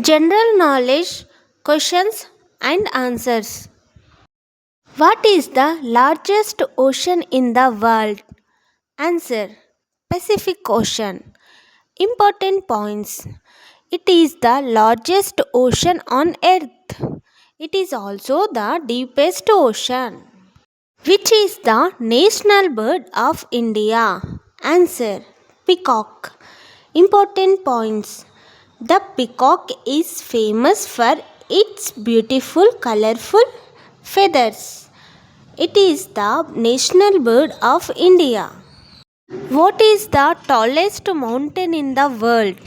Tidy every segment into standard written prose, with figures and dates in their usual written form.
General knowledge, questions and answers. What is the largest ocean in the world? Answer: Pacific Ocean. Important points. It is the largest ocean on earth. It is also the deepest ocean. Which is the national bird of India? Answer: Peacock. Important points. The peacock is famous for its beautiful colorful feathers. It is the national bird of India. What is the tallest mountain in the world?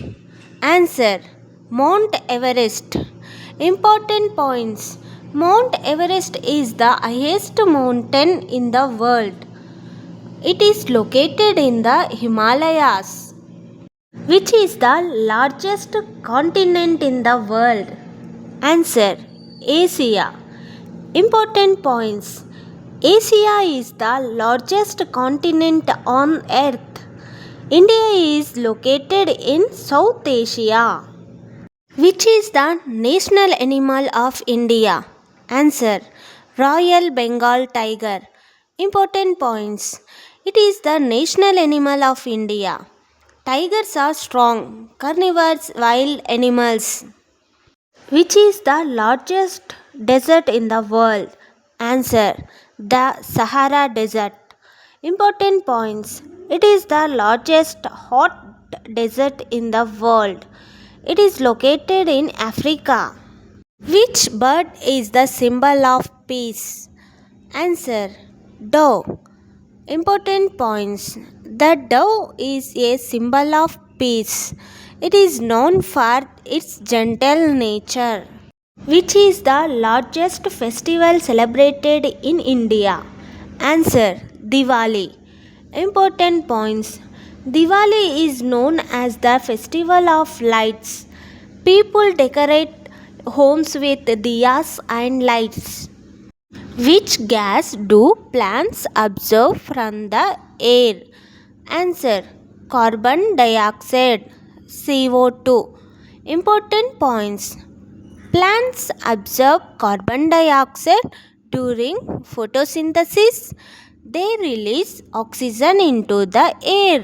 Answer: Mount Everest. Important points. Mount Everest is the highest mountain in the world. It is located in the Himalayas. Which is the largest continent in the world? Answer: Asia. Important points. Asia is the largest continent on earth. India is located in South Asia. Which is the national animal of India? Answer: Royal Bengal tiger. Important points. It is the national animal of India. Tigers are strong, carnivorous wild animals. Which is the largest desert in the world? Answer: the Sahara Desert. Important points. It is the largest hot desert in the world. It is located in Africa. Which bird is the symbol of peace? Answer: dove. Important points. The dove is a symbol of peace. It is known for its gentle nature. Which is the largest festival celebrated in India? Answer: Diwali. Important points. Diwali is known as the festival of lights. People decorate homes with diyas and lights. Which gas do plants absorb from the air? Answer: Carbon dioxide, CO2. Important points. Plants absorb carbon dioxide during photosynthesis. They release oxygen into the air.